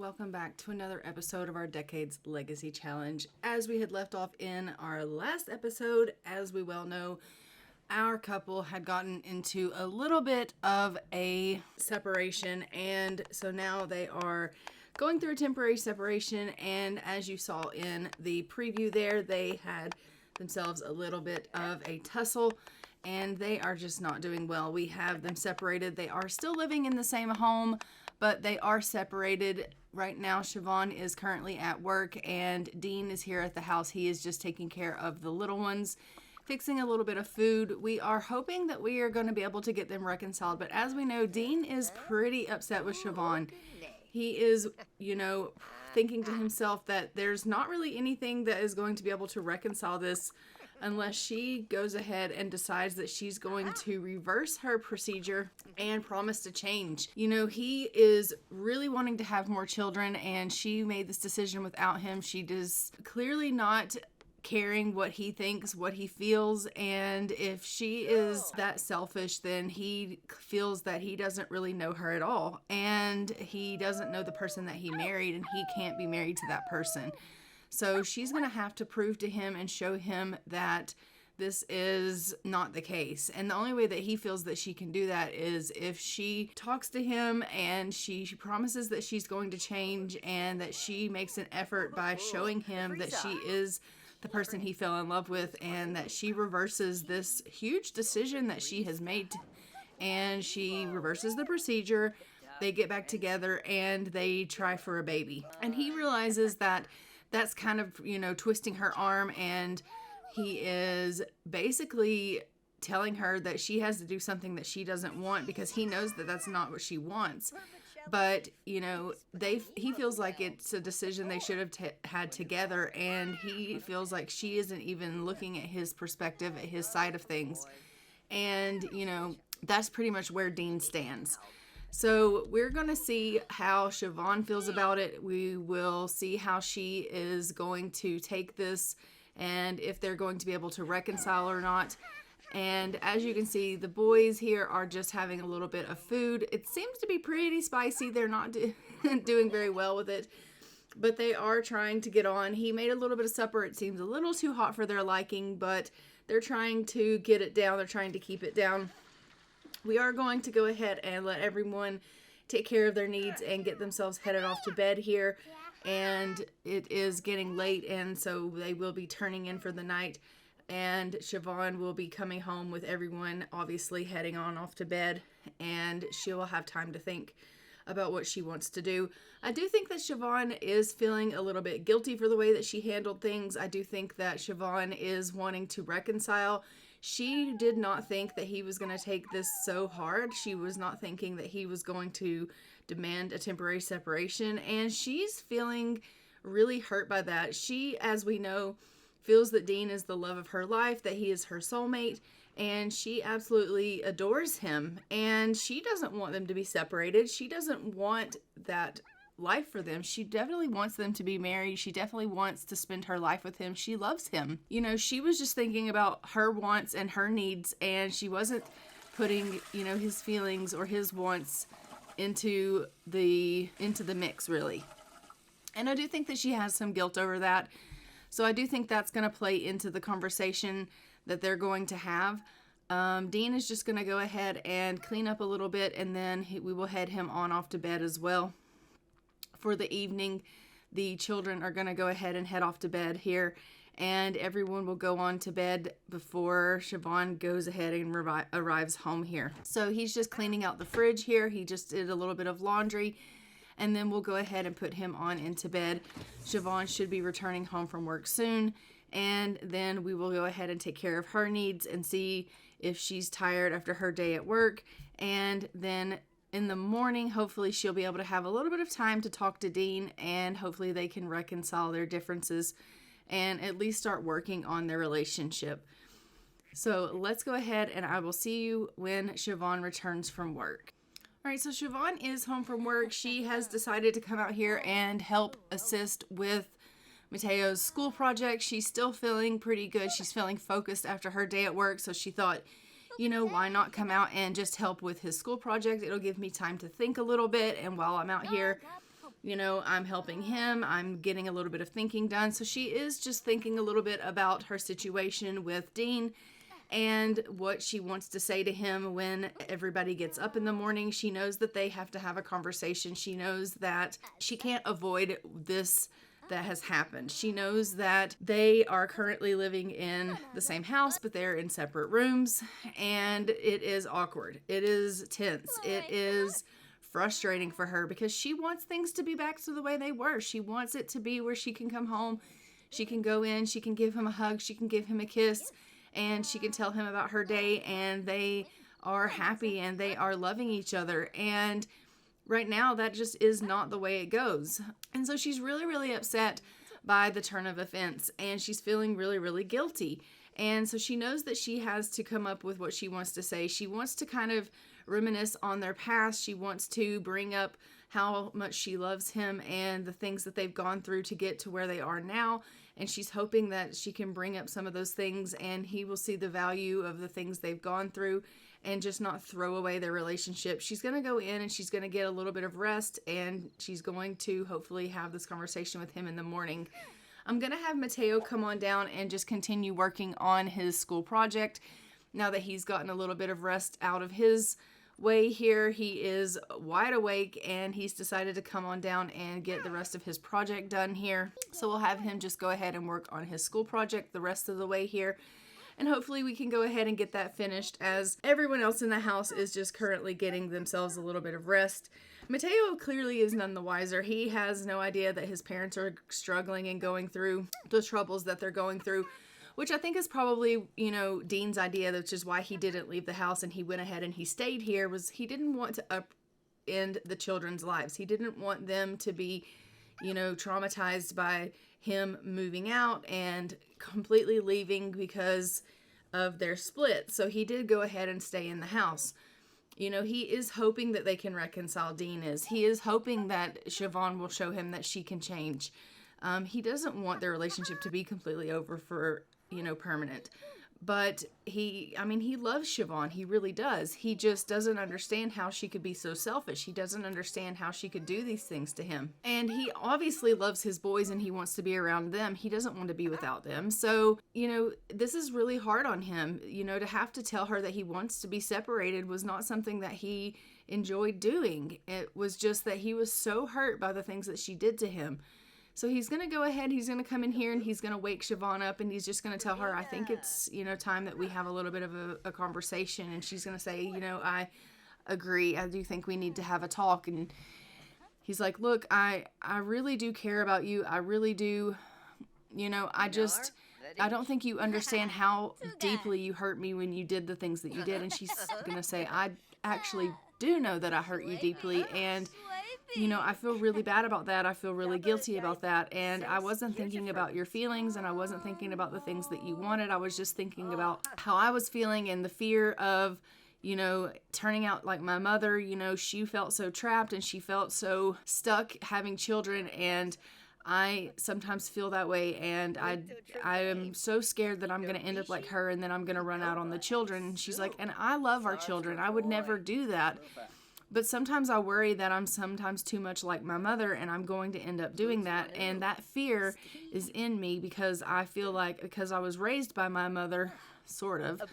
welcome back to another episode of our Decades Legacy Challenge. As we had left off in our last episode, as we well know, our couple had gotten into a little bit of a separation, and so now they are going through a temporary separation, and as you saw in the preview there, they had themselves a little bit of a tussle, and they are just not doing well. We have them separated. They are still living in the same home, but they are separated. Right now, Siobhan is currently at work and Dean is here at the house. He is just taking care of the little ones, fixing a little bit of food. We are hoping that we are going to be able to get them reconciled, but as we know, Dean is pretty upset with Siobhan. He is, thinking to himself that there's not really anything that is going to be able to reconcile this unless she goes ahead and decides that she's going to reverse her procedure and promise to change. He is really wanting to have more children, and she made this decision without him. She does clearly not caring what he thinks, what he feels, and if she is that selfish, then he feels that he doesn't really know her at all, and he doesn't know the person that he married, and he can't be married to that person. So she's going to have to prove to him and show him that this is not the case. And the only way that he feels that she can do that is if she talks to him and she promises that she's going to change, and that she makes an effort by showing him that she is the person he fell in love with, and that she reverses this huge decision that she has made, and she reverses the procedure. They get back together and they try for a baby. And he realizes that that's kind of, twisting her arm, and he is basically telling her that she has to do something that she doesn't want, because he knows that that's not what she wants. But, he feels like it's a decision they should have had together, and he feels like she isn't even looking at his perspective, at his side of things. And, that's pretty much where Dean stands. So we're going to see how Siobhan feels about it. We will see how she is going to take this, and if they're going to be able to reconcile or not. And as you can see, the boys here are just having a little bit of food. It seems to be pretty spicy. They're not doing very well with it, but they are trying to get on. He made a little bit of supper. It seems a little too hot for their liking, but they're trying to get it down. They're trying to keep it down. We are going to go ahead and let everyone take care of their needs and get themselves headed off to bed here. And it is getting late, and so they will be turning in for the night. And Siobhan will be coming home with everyone, obviously heading on off to bed. And she will have time to think about what she wants to do. I do think that Siobhan is feeling a little bit guilty for the way that she handled things. I do think that Siobhan is wanting to reconcile. She did not think that he was going to take this so hard. She was not thinking that he was going to demand a temporary separation, and she's feeling really hurt by that. She, as we know, feels that Dean is the love of her life, that he is her soulmate, and she absolutely adores him, and she doesn't want them to be separated. She doesn't want that life for them. She definitely wants them to be married. She definitely wants to spend her life with him. She loves him. She was just thinking about her wants and her needs, and she wasn't putting, his feelings or his wants into the mix, really. And I do think that she has some guilt over that. So I do think that's going to play into the conversation that they're going to have. Dean is just going to go ahead and clean up a little bit, and then we will head him on off to bed as well. For the evening, the children are going to go ahead and head off to bed here, and everyone will go on to bed before Siobhan goes ahead and arrives home here. So he's just cleaning out the fridge here. He just did a little bit of laundry, and then we'll go ahead and put him on into bed. Siobhan should be returning home from work soon, and then we will go ahead and take care of her needs and see if she's tired after her day at work. And then in the morning, hopefully she'll be able to have a little bit of time to talk to Dean, and hopefully they can reconcile their differences and at least start working on their relationship. So let's go ahead, and I will see you when Siobhan returns from work. All right, so Siobhan is home from work. She has decided to come out here and help assist with Mateo's school project. She's still feeling pretty good. She's feeling focused after her day at work, so she thought, why not come out and just help with his school project? It'll give me time to think a little bit, and while I'm out here, I'm helping him. I'm getting a little bit of thinking done. So she is just thinking a little bit about her situation with Dean and what she wants to say to him when everybody gets up in the morning. She knows that they have to have a conversation. She knows that she can't avoid this that has happened. She knows that they are currently living in the same house, but they're in separate rooms, and it is awkward. It is tense. It is frustrating for her because she wants things to be back to the way they were. She wants it to be where she can come home, she can go in, she can give him a hug, she can give him a kiss, and she can tell him about her day, and they are happy and they are loving each other. And right now, that just is not the way it goes. And so she's really, really upset by the turn of events, and she's feeling really, really guilty. And so she knows that she has to come up with what she wants to say. She wants to kind of reminisce on their past. She wants to bring up how much she loves him and the things that they've gone through to get to where they are now. And she's hoping that she can bring up some of those things and he will see the value of the things they've gone through and just not throw away their relationship. She's going to go in and she's going to get a little bit of rest, and she's going to hopefully have this conversation with him in the morning. I'm going to have Mateo come on down and just continue working on his school project. Now that he's gotten a little bit of rest out of his way here, he is wide awake and he's decided to come on down and get the rest of his project done here. So we'll have him just go ahead and work on his school project the rest of the way here. And hopefully we can go ahead and get that finished, as everyone else in the house is just currently getting themselves a little bit of rest. Mateo clearly is none the wiser. He has no idea that his parents are struggling and going through the troubles that they're going through, which I think is probably, Dean's idea, which is why he didn't leave the house and he went ahead and he stayed here, was he didn't want to upend the children's lives. He didn't want them to be, traumatized by him moving out and completely leaving because of their split. So he did go ahead and stay in the house. He is hoping that they can reconcile. Dean is. He is hoping that Siobhan will show him that she can change. He doesn't want their relationship to be completely over for, permanent. But he loves Siobhan. He really does. He just doesn't understand how she could be so selfish. He doesn't understand how she could do these things to him. And he obviously loves his boys and he wants to be around them. He doesn't want to be without them. So, this is really hard on him. To have to tell her that he wants to be separated was not something that he enjoyed doing. It was just that he was so hurt by the things that she did to him. So he's going to go ahead, he's going to come in here and he's going to wake Siobhan up and he's just going to tell her, I think it's, time that we have a little bit of a conversation. And she's going to say, I agree. I do think we need to have a talk. And he's like, look, I really do care about you. I really do. I don't think you understand how deeply you hurt me when you did the things that you did. And she's going to say, I actually do know that I hurt you deeply. And I feel really bad about that. I feel really guilty about that. And I wasn't thinking about your feelings and I wasn't thinking about the things that you wanted. I was just thinking about how I was feeling and the fear of, turning out like my mother. She felt so trapped and she felt so stuck having children. And I sometimes feel that way. And I am so scared that I'm going to end up like her and then I'm going to run out on the children. And she's like, and I love our children. I would never do that. But sometimes I worry that I'm sometimes too much like my mother and I'm going to end up doing that. And that fear is in me because I feel like, because I was raised by my mother, sort of,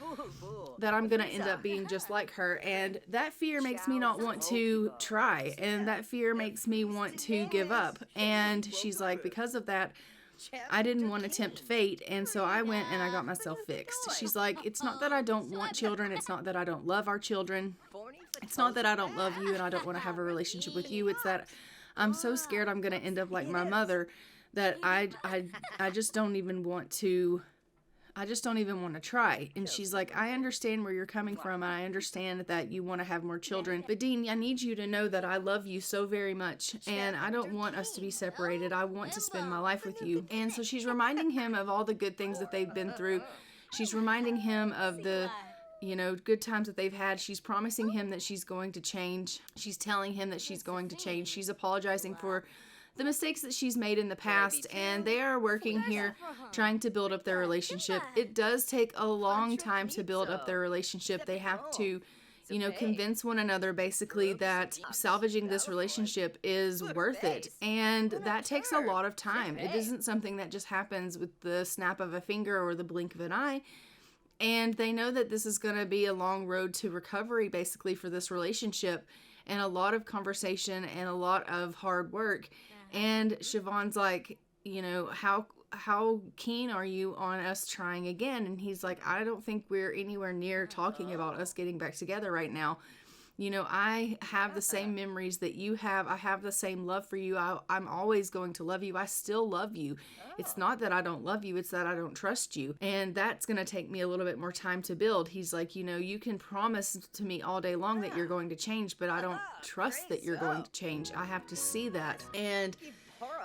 that I'm going to end up being just like her. And that fear makes me not want to try. And that fear makes me want to give up. And she's like, because of that, I didn't want to tempt fate, and so I went and I got myself fixed. She's like, it's not that I don't want children. It's not that I don't love our children. It's not that I don't love you and I don't want to have a relationship with you. It's that I'm so scared I'm going to end up like my mother that I just don't even want to. I just don't even want to try. And she's like, I understand where you're coming from. I understand that you want to have more children. But Dean, I need you to know that I love you so very much. And I don't want us to be separated. I want to spend my life with you. And so she's reminding him of all the good things that they've been through. She's reminding him of the, good times that they've had. She's promising him that she's going to change. She's telling him that she's going to change. She's apologizing for the mistakes that she's made in the past, and they are working here trying to build up their relationship. It does take a long time to build up their relationship. They have to, convince one another basically that salvaging this relationship is worth it. And that takes a lot of time. It isn't something that just happens with the snap of a finger or the blink of an eye. And they know that this is going to be a long road to recovery basically for this relationship, and a lot of conversation and a lot of hard work. And Siobhan's like, how keen are you on us trying again? And he's like, I don't think we're anywhere near talking about us getting back together right now. I have the same memories that you have. I have the same love for you. I'm always going to love you. I still love you. It's not that I don't love you. It's that I don't trust you. And that's going to take me a little bit more time to build. He's like, you can promise to me all day long that you're going to change, but I don't trust that you're going to change. I have to see that. And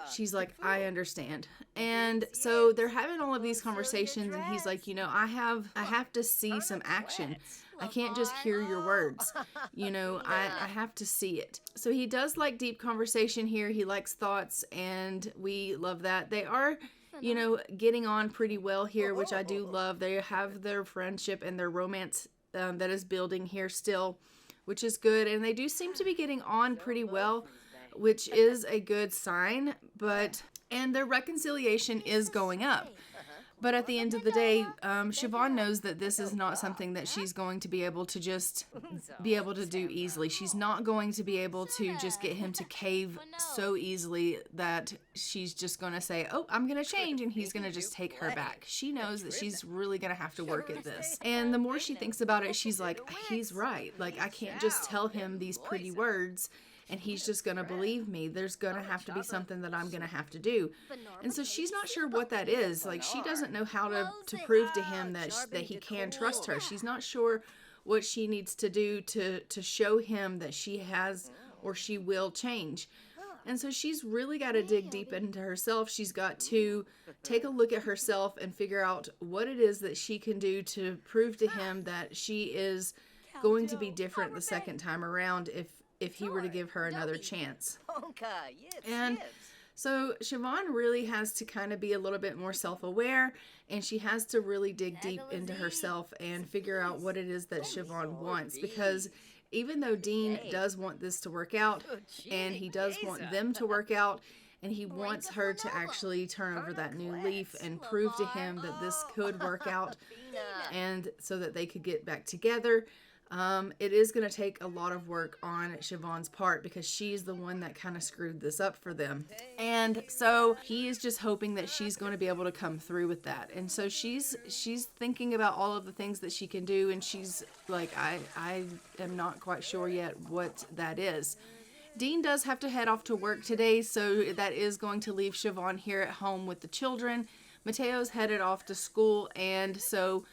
she's like, I understand. And so they're having all of these conversations, and he's like, I have to see some action. I can't just hear your words. I have to see it. So he does like deep conversation here. He likes thoughts, and we love that. They are, getting on pretty well here, which I do love. They have their friendship and their romance that is building here still, which is good. And they do seem to be getting on pretty well, which is a good sign. And their reconciliation is going up. But at the end of the day, Siobhan knows that this is not something that she's going to be able to just be able to do easily. She's not going to be able to just get him to cave so easily that she's just going to say, oh, I'm going to change, and he's going to just take her back. She knows that she's really going to have to work at this. And the more she thinks about it, she's like, he's right. Like, I can't just tell him these pretty words and he's just going to believe me. There's going to have to be something that I'm going to have to do. And so she's not sure what that is. Like, she doesn't know how to prove to him that he can trust her. She's not sure what she needs to do to show him that she has or she will change. And so she's really got to dig deep into herself. She's got to take a look at herself and figure out what it is that she can do to prove to him that she is going to be different the second time around if he were to give her another chance. And so Siobhan really has to kind of be a little bit more self-aware, and she has to really dig deep into herself and figure out what it is that Siobhan wants, because even though Dean does want this to work out, and he does want them to work out, and he wants her to actually turn over that new leaf and prove to him that this could work out, and so that they could get back together, it is going to take a lot of work on Siobhan's part, because she's the one that kind of screwed this up for them. And so he is just hoping that she's going to be able to come through with that. And so she's thinking about all of the things that she can do, and she's like, I am not quite sure yet what that is. Dean does have to head off to work today, so that is going to leave Siobhan here at home with the children. Mateo's headed off to school, and so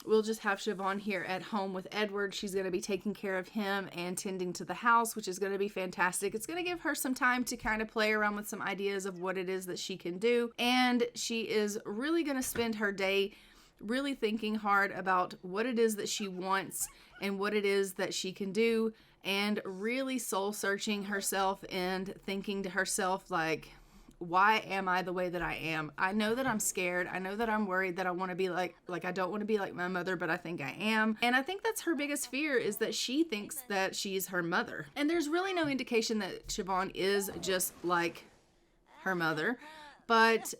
we'll just have Siobhan here at home with Edward. She's going to be taking care of him and tending to the house, which is going to be fantastic. It's going to give her some time to kind of play around with some ideas of what it is that she can do. And she is really going to spend her day really thinking hard about what it is that she wants and what it is that she can do, and really soul searching herself and thinking to herself, like, why am I the way that I am? I know that I'm scared. I know that I'm worried that I want to be like I don't want to be like my mother, but I think I am. And I think that's her biggest fear, is that she thinks that she's her mother. And there's really no indication that Siobhan is just like her mother. But,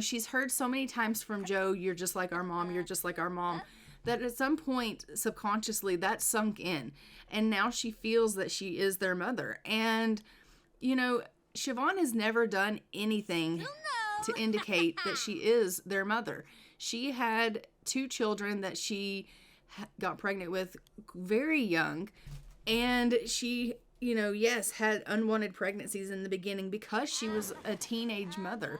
she's heard so many times from Joe, you're just like our mom, you're just like our mom, that at some point subconsciously that sunk in. And now she feels that she is their mother. And, Siobhan has never done anything to indicate that she is their mother. She had 2 children that she got pregnant with very young, and she, yes, had unwanted pregnancies in the beginning because she was a teenage mother.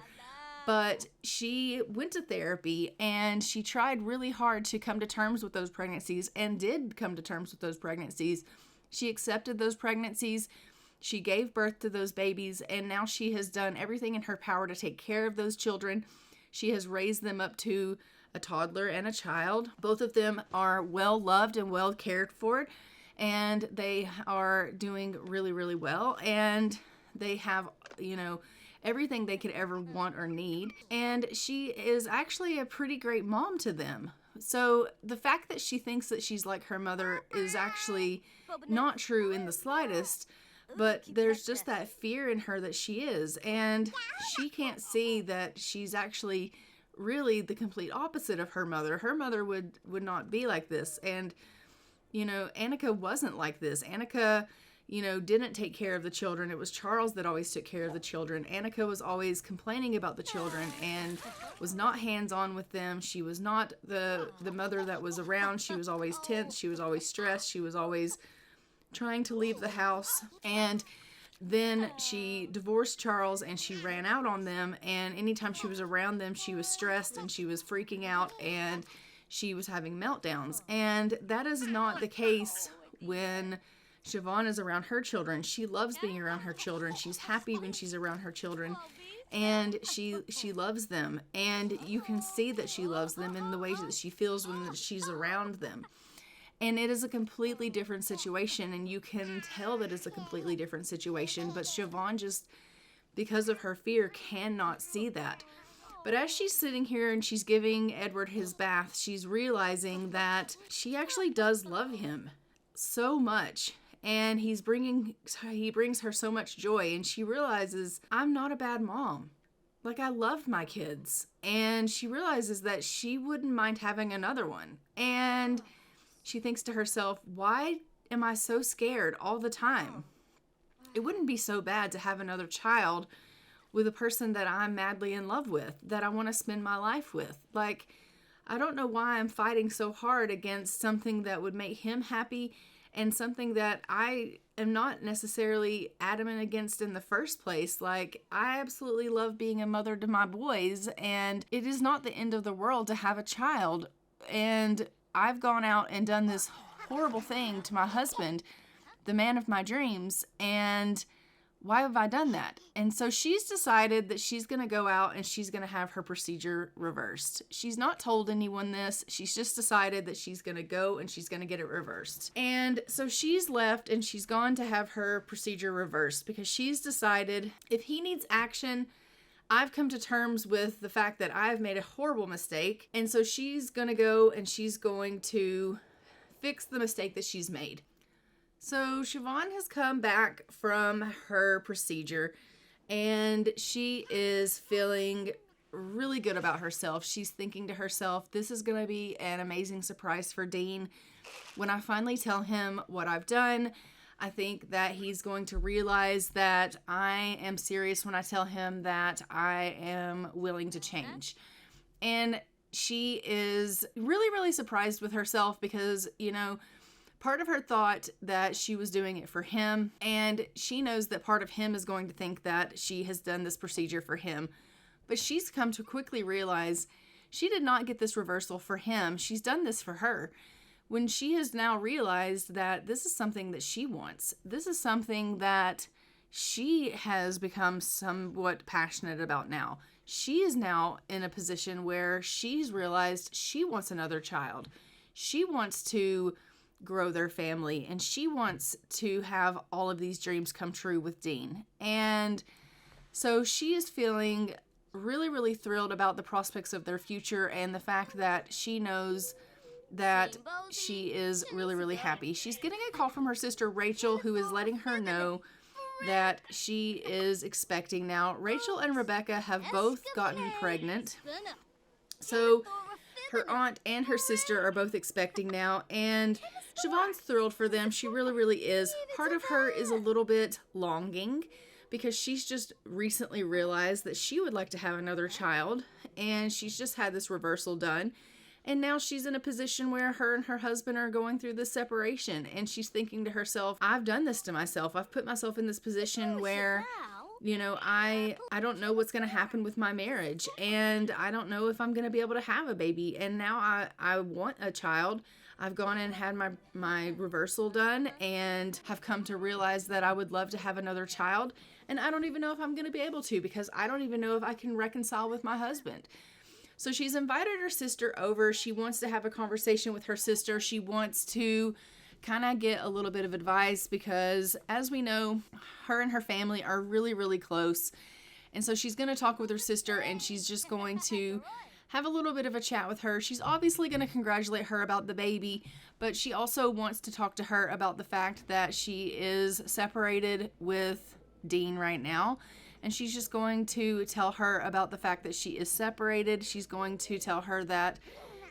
But she went to therapy, and she tried really hard to come to terms with those pregnancies, and did come to terms with those pregnancies. She accepted those pregnancies. She gave birth to those babies, and now she has done everything in her power to take care of those children. She has raised them up to a toddler and a child. Both of them are well loved and well cared for, and they are doing really, really well. And they have, everything they could ever want or need. And she is actually a pretty great mom to them. So the fact that she thinks that she's like her mother is actually not true in the slightest, but there's just that fear in her that she is, and she can't see that she's actually really the complete opposite of her mother. Her mother would not be like this, and Annika wasn't like this. Annika didn't take care of the children. It was Charles that always took care of the children. Annika was always complaining about the children and was not hands-on with them. She was not the mother that was around. She was always tense. She was always stressed. She was always trying to leave the house. And then she divorced Charles and she ran out on them. And anytime she was around them, she was stressed and she was freaking out and she was having meltdowns. And that is not the case when Siobhan is around her children. She loves being around her children. She's happy when she's around her children, and she loves them. And you can see that she loves them in the ways that she feels when she's around them. And it is a completely different situation, and you can tell that it's a completely different situation, but Siobhan just, because of her fear, cannot see that. But as she's sitting here and she's giving Edward his bath, she's realizing that she actually does love him so much. And he brings her so much joy, and she realizes, I'm not a bad mom. Like, I love my kids. And she realizes that she wouldn't mind having another one. And she thinks to herself, why am I so scared all the time? It wouldn't be so bad to have another child with a person that I'm madly in love with, that I want to spend my life with. Like, I don't know why I'm fighting so hard against something that would make him happy and something that I am not necessarily adamant against in the first place. Like, I absolutely love being a mother to my boys, and it is not the end of the world to have a child. And I've gone out and done this horrible thing to my husband, the man of my dreams, and why have I done that? And so she's decided that she's going to go out and she's going to have her procedure reversed. She's not told anyone this. She's just decided that she's going to go and she's going to get it reversed. And so she's left and she's gone to have her procedure reversed because she's decided if he needs action, I've come to terms with the fact that I've made a horrible mistake. And so she's going to go and she's going to fix the mistake that she's made. So Siobhan has come back from her procedure and she is feeling really good about herself. She's thinking to herself, this is going to be an amazing surprise for Dean. When I finally tell him what I've done, I think that he's going to realize that I am serious when I tell him that I am willing to change. And she is really, really surprised with herself because, part of her thought that she was doing it for him, and she knows that part of him is going to think that she has done this procedure for him. But she's come to quickly realize she did not get this reversal for him. She's done this for her. When she has now realized that this is something that she wants, this is something that she has become somewhat passionate about now. She is now in a position where she's realized she wants another child. She wants to grow their family, and she wants to have all of these dreams come true with Dean. And so she is feeling really, really thrilled about the prospects of their future and the fact that she knows that she is really, really happy. She's getting a call from her sister Rachel, who is letting her know that she is expecting now. Rachel and Rebecca have both gotten pregnant. So her aunt and her sister are both expecting now, and Siobhan's thrilled for them. She really, really is. Part of her is a little bit longing because she's just recently realized that she would like to have another child, and she's just had this reversal done. And now she's in a position where her and her husband are going through this separation, and she's thinking to herself, I've done this to myself. I've put myself in this position where I don't know what's going to happen with my marriage, and I don't know if I'm going to be able to have a baby. And now I want a child. I've gone and had my reversal done and have come to realize that I would love to have another child. And I don't even know if I'm going to be able to because I don't even know if I can reconcile with my husband. So she's invited her sister over. She wants to have a conversation with her sister. She wants to kind of get a little bit of advice because, as we know, her and her family are really, really close. And so she's going to talk with her sister, and she's just going to have a little bit of a chat with her. She's obviously going to congratulate her about the baby, but she also wants to talk to her about the fact that she is separated with Dean right now. And she's just going to tell her about the fact that she is separated. She's going to tell her that,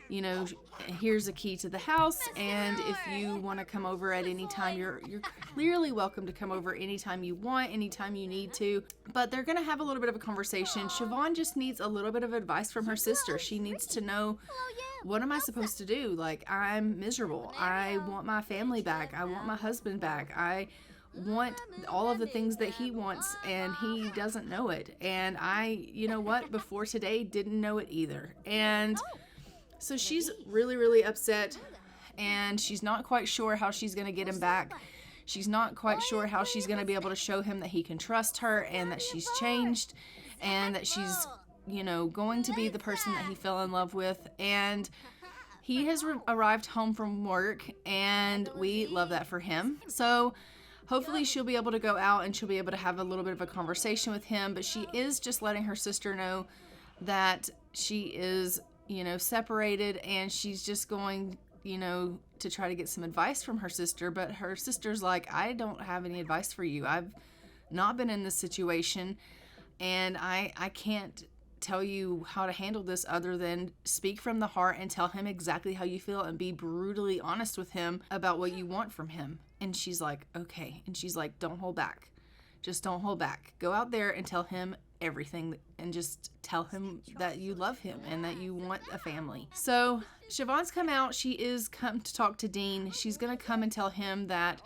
you know, here's a key to the house, and if you want to come over at any time, you're clearly welcome to come over anytime you want, anytime you need to. But they're going to have a little bit of a conversation. Siobhan just needs a little bit of advice from her sister. She needs to know, what am I supposed to do? Like, I'm miserable. I want my family back. I want my husband back. I want all of the things that he wants, and he doesn't know it. And I, you know what, before today, didn't know it either. And so she's really, really upset, and she's not quite sure how she's going to get him back. She's not quite sure how she's going to be able to show him that he can trust her, and that she's changed, and that she's, you know, going to be the person that he fell in love with. And he has arrived home from work, and we love that for him. So hopefully she'll be able to go out and she'll be able to have a little bit of a conversation with him. But she is just letting her sister know that she is, you know, separated, and she's just going, you know, to try to get some advice from her sister. But her sister's like, I don't have any advice for you. I've not been in this situation, and I can't tell you how to handle this other than speak from the heart and tell him exactly how you feel and be brutally honest with him about what you want from him. And she's like, okay. And she's like, don't hold back. Just don't hold back. Go out there and tell him everything, and just tell him that you love him and that you want a family. So Siobhan's come out. She is come to talk to Dean. She's going to come and tell him that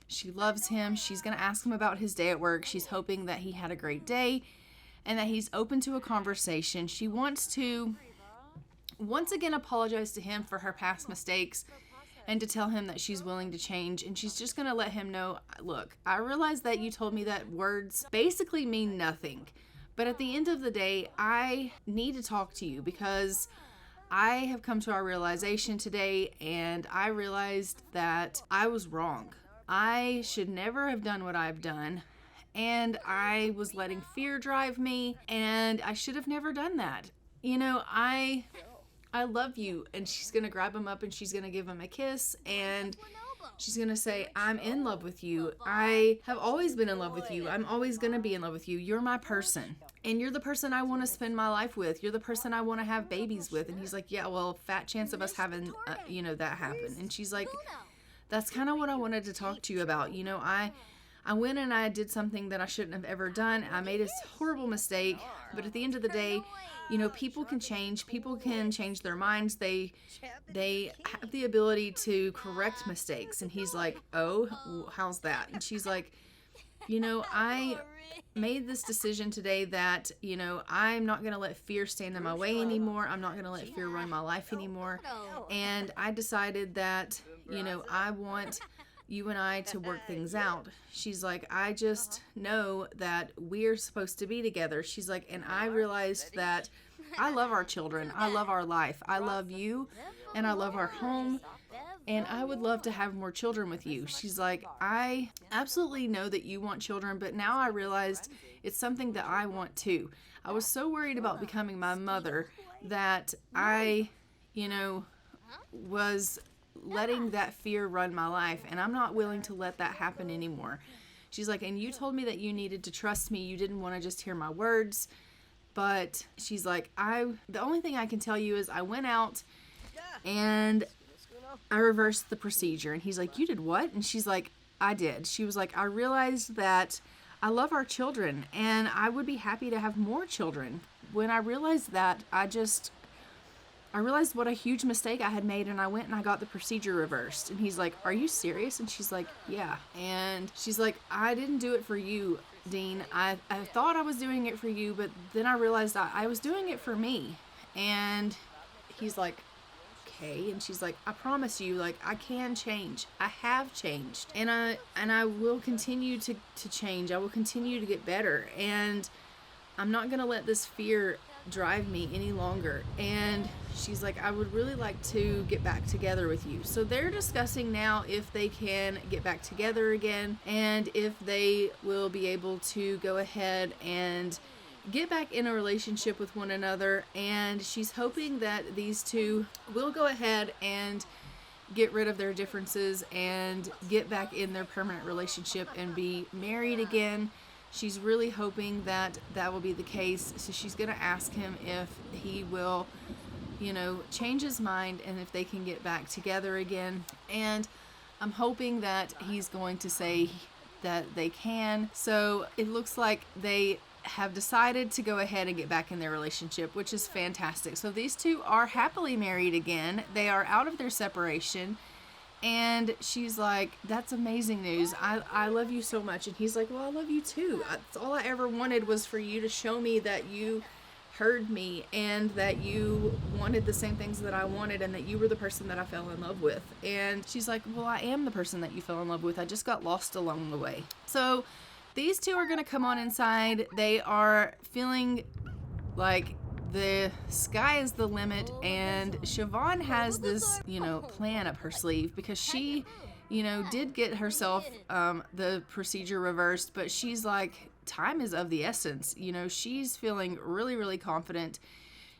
she loves him. She's going to ask him about his day at work. She's hoping that he had a great day and that he's open to a conversation. She wants to once again apologize to him for her past mistakes and to tell him that she's willing to change. And she's just going to let him know, look, I realize that you told me that words basically mean nothing. But at the end of the day, I need to talk to you because I have come to our realization today, and I realized that I was wrong. I should never have done what I've done, and I was letting fear drive me, and I should have never done that. You know, I love you. And she's going to grab him up and she's going to give him a kiss, and she's going to say, I'm in love with you. I have always been in love with you. I'm always going to be in love with you. You're my person. And you're the person I want to spend my life with. You're the person I want to have babies with. And he's like, yeah, well, fat chance of us having, that happen. And she's like, that's kind of what I wanted to talk to you about. You know, I went and I did something that I shouldn't have ever done. I made a horrible mistake. But at the end of the day, you know, people can change. People can change their minds. They have the ability to correct mistakes. And he's like, oh, how's that? And she's like, you know, I made this decision today that, you know, I'm not going to let fear stand in my way anymore. I'm not going to let fear run my life anymore. And I decided that, you know, I want you and I to work things out. She's like, I just know that we're supposed to be together. She's like, and I realized that I love our children. I love our life. I love you, and I love our home, and I would love to have more children with you. She's like, I absolutely know that you want children, but now I realized it's something that I want too. I was so worried about becoming my mother that I, you know, was letting that fear run my life, and I'm not willing to let that happen anymore. She's like, and you told me that you needed to trust me. You didn't want to just hear my words. But she's like, the only thing I can tell you is I went out and I reversed the procedure. And he's like, you did what? And she's like, I did. She was like, I realized that I love our children and I would be happy to have more children. When I realized that, I realized what a huge mistake I had made, and I went and I got the procedure reversed. And he's like, are you serious? And she's like, yeah. And she's like, I didn't do it for you, Dean. I thought I was doing it for you, but then I realized I was doing it for me. And he's like, okay. And she's like, I promise you, like, I can change. I have changed. And I will continue to change. I will continue to get better. And I'm not going to let this fear drive me any longer. And she's like, I would really like to get back together with you. So they're discussing now if they can get back together again, and if they will be able to go ahead and get back in a relationship with one another, and she's hoping that these two will go ahead and get rid of their differences and get back in their permanent relationship and be married again. She's really hoping that that will be the case. So she's going to ask him if he will, change his mind and if they can get back together again. And I'm hoping that he's going to say that they can. So it looks like they have decided to go ahead and get back in their relationship, which is fantastic. So these two are happily married again. They are out of their separation. And she's like, that's amazing news. I love you so much. And he's like, well, I love you too. That's all I ever wanted was for you to show me that you heard me and that you wanted the same things that I wanted and that you were the person that I fell in love with. And she's like, well, I am the person that you fell in love with. I just got lost along the way. So these two are going to come on inside. They are feeling like the sky is the limit, and Siobhan has this, plan up her sleeve because she, did get herself the procedure reversed, but she's like, time is of the essence. She's feeling really, really confident.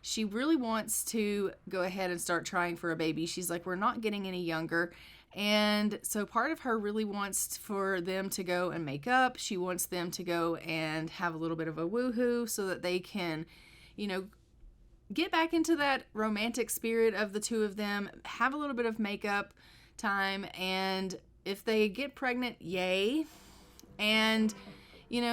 She really wants to go ahead and start trying for a baby. She's like, we're not getting any younger. And so part of her really wants for them to go and make up. She wants them to go and have a little bit of a woohoo so that they can, get back into that romantic spirit of the two of them, have a little bit of makeup time, and if they get pregnant, yay. And,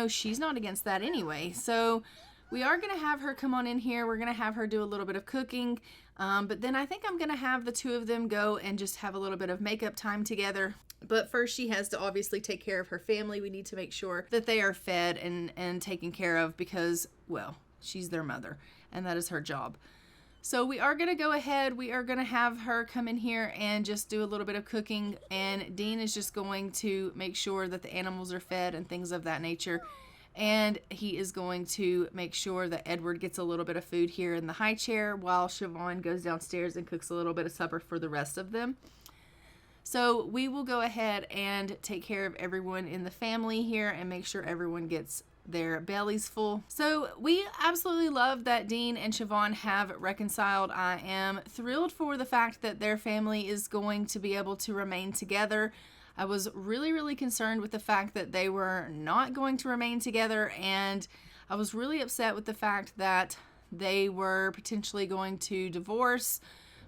she's not against that anyway. So we are going to have her come on in here. We're going to have her do a little bit of cooking. But then I think I'm going to have the two of them go and just have a little bit of makeup time together. But first she has to obviously take care of her family. We need to make sure that they are fed and taken care of because, well, she's their mother and that is her job. So we are going to go ahead. We are going to have her come in here and just do a little bit of cooking. And Dean is just going to make sure that the animals are fed and things of that nature. And he is going to make sure that Edward gets a little bit of food here in the high chair while Siobhan goes downstairs and cooks a little bit of supper for the rest of them. So we will go ahead and take care of everyone in the family here and make sure everyone gets their bellies full. So we absolutely love that Dean and Siobhan have reconciled. I am thrilled for the fact that their family is going to be able to remain together. I was really, really concerned with the fact that they were not going to remain together, and I was really upset with the fact that they were potentially going to divorce,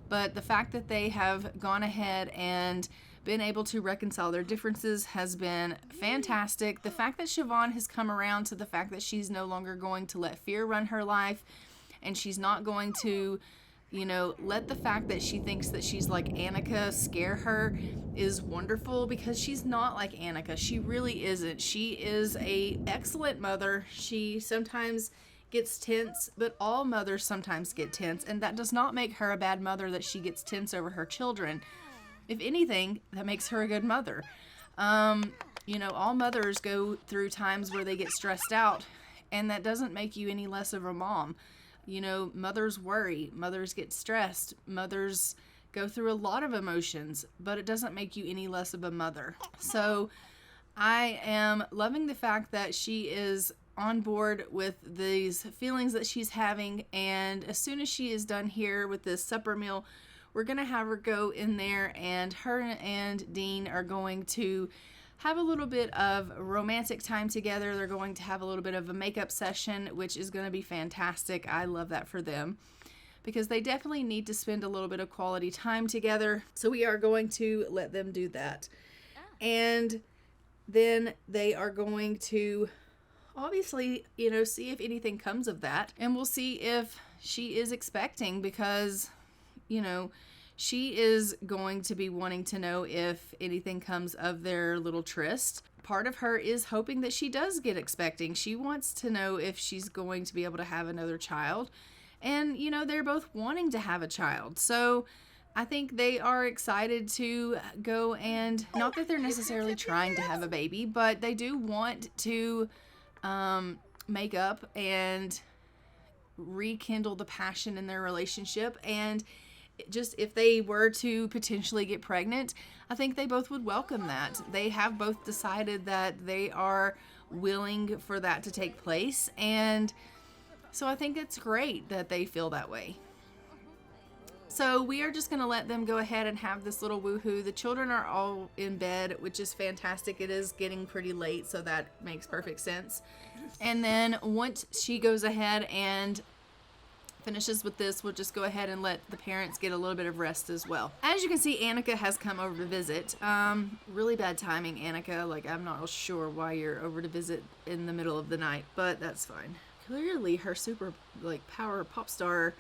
but the fact that they have gone ahead and been able to reconcile their differences has been fantastic. The fact that Siobhan has come around to the fact that she's no longer going to let fear run her life, and she's not going to let the fact that she thinks that she's like Annika scare her is wonderful, because she's not like Annika. She really isn't. She is a excellent mother. She sometimes gets tense, but all mothers sometimes get tense, and that does not make her a bad mother that she gets tense over her children. If anything, that makes her a good mother. All mothers go through times where they get stressed out, and that doesn't make you any less of a mom. Mothers worry, mothers get stressed, mothers go through a lot of emotions, but it doesn't make you any less of a mother. So I am loving the fact that she is on board with these feelings that she's having, and as soon as she is done here with this supper meal, we're going to have her go in there, and her and Dean are going to have a little bit of romantic time together. They're going to have a little bit of a makeup session, which is going to be fantastic. I love that for them because they definitely need to spend a little bit of quality time together. So we are going to let them do that. And then they are going to obviously, see if anything comes of that. And we'll see if she is expecting, because, she is going to be wanting to know if anything comes of their little tryst. Part of her is hoping that she does get expecting. She wants to know if she's going to be able to have another child. And, they're both wanting to have a child. So I think they are excited to go, and not that they're necessarily trying to have a baby, but they do want to make up and rekindle the passion in their relationship. And just if they were to potentially get pregnant, I think they both would welcome that. They have both decided that they are willing for that to take place. And So I think it's great that they feel that way. So we are just going to let them go ahead and have this little woohoo. The children are all in bed, which is fantastic. It is getting pretty late, so that makes perfect sense. And then once she goes ahead and finishes with this, we'll just go ahead and let the parents get a little bit of rest as well. As you can see, Annika has come over to visit. Really bad timing, Annika. Like, I'm not sure why you're over to visit in the middle of the night, but that's fine. Clearly her super, like, power pop star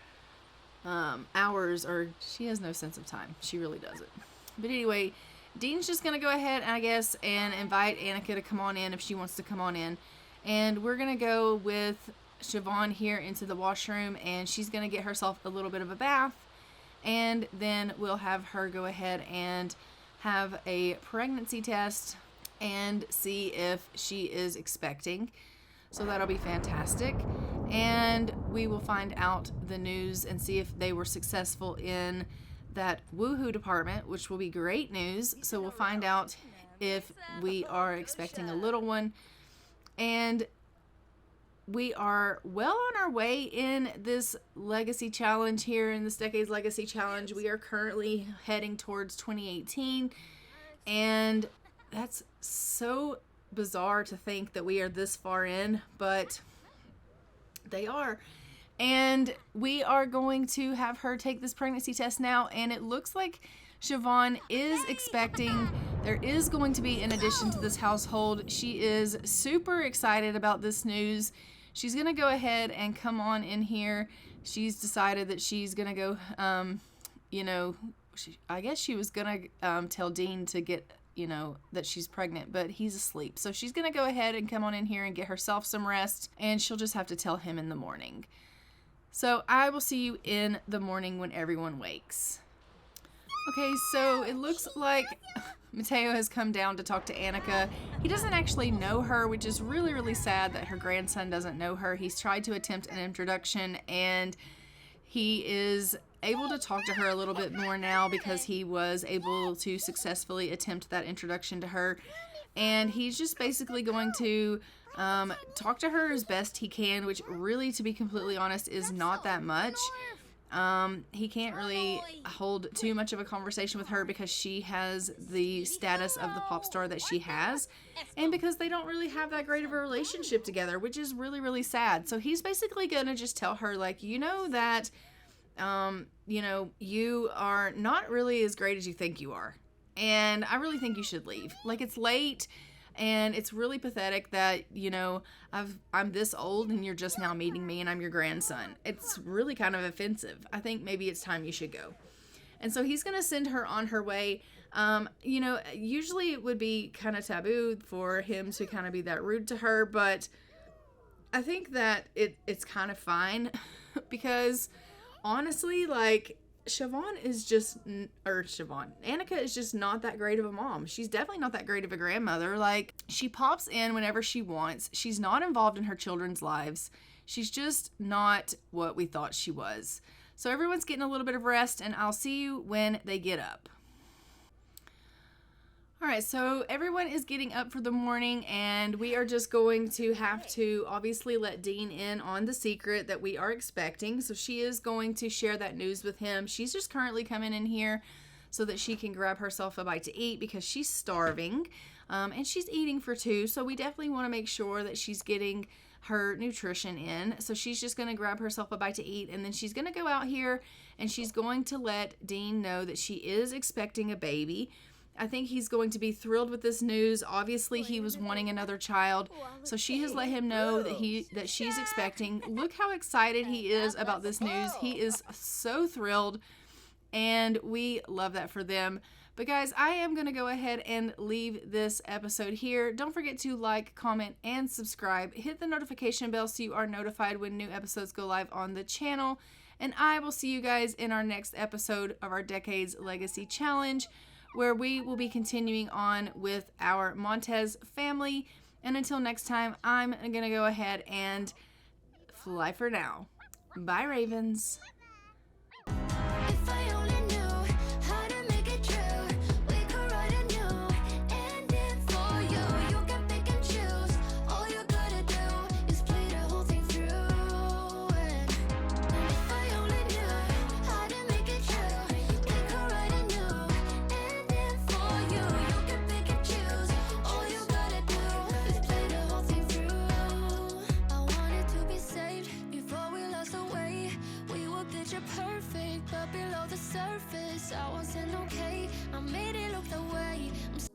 hours are, she has no sense of time. She really doesn't. But anyway, Dean's just gonna go ahead, I guess, and invite Annika to come on in if she wants to come on in. And we're gonna go with Siobhan here into the washroom, and she's gonna get herself a little bit of a bath, and then we'll have her go ahead and have a pregnancy test and see if she is expecting. So that'll be fantastic. And we will find out the news and see if they were successful in that woohoo department, which will be great news. So we'll find out if we are expecting a little one. And we are well on our way in this legacy challenge here, in this Decades Legacy Challenge. We are currently heading towards 2018. And that's so bizarre to think that we are this far in, but they are. And we are going to have her take this pregnancy test now, and it looks like Siobhan is expecting. There is going to be an addition to this household. She is super excited about this news. She's gonna go ahead and come on in here. She's decided that she's gonna go, I guess she was gonna tell Dean to get, that she's pregnant, but he's asleep. So she's going to go ahead and come on in here and get herself some rest, and she'll just have to tell him in the morning. So I will see you in the morning when everyone wakes. Okay, so it looks like Mateo has come down to talk to Annika. He doesn't actually know her, which is really, really sad that her grandson doesn't know her. He's tried to attempt an introduction, and he is able to talk to her a little bit more now because he was able to successfully attempt that introduction to her. And he's just basically going to talk to her as best he can, which really, to be completely honest, is not that much. He can't really hold too much of a conversation with her because she has the status of the pop star that she has, and because they don't really have that great of a relationship together, which is really, really sad. So he's basically gonna just tell her, like, that you are not really as great as you think you are, and I really think you should leave. Like, it's late, and it's really pathetic that, I'm this old and you're just now meeting me and I'm your grandson. It's really kind of offensive. I think maybe it's time you should go. And so he's going to send her on her way. Usually it would be kind of taboo for him to kind of be that rude to her, but I think that it's kind of fine because honestly, like, Annika is just not that great of a mom. She's definitely not that great of a grandmother. Like, she pops in whenever she wants. She's not involved in her children's lives. She's just not what we thought she was. So everyone's getting a little bit of rest, and I'll see you when they get up. All right, so everyone is getting up for the morning, and we are just going to have to obviously let Dean in on the secret that we are expecting. So she is going to share that news with him. She's just currently coming in here so that she can grab herself a bite to eat because she's starving, and she's eating for two. So we definitely want to make sure that she's getting her nutrition in. So she's just going to grab herself a bite to eat, and then she's going to go out here and she's going to let Dean know that she is expecting a baby. I think he's going to be thrilled with this news. Obviously, he was wanting another child, so she has let him know that she's expecting. Look how excited he is about this news. He is so thrilled, and we love that for them. But guys, I am going to go ahead and leave this episode here. Don't forget to like, comment, and subscribe. Hit the notification bell so you are notified when new episodes go live on the channel. And I will see you guys in our next episode of our Decades Legacy Challenge, where we will be continuing on with our Montez family. And until next time, I'm going to go ahead and fly for now. Bye, Ravens. perfect, but below the surface I wasn't okay. I made it look that way. I'm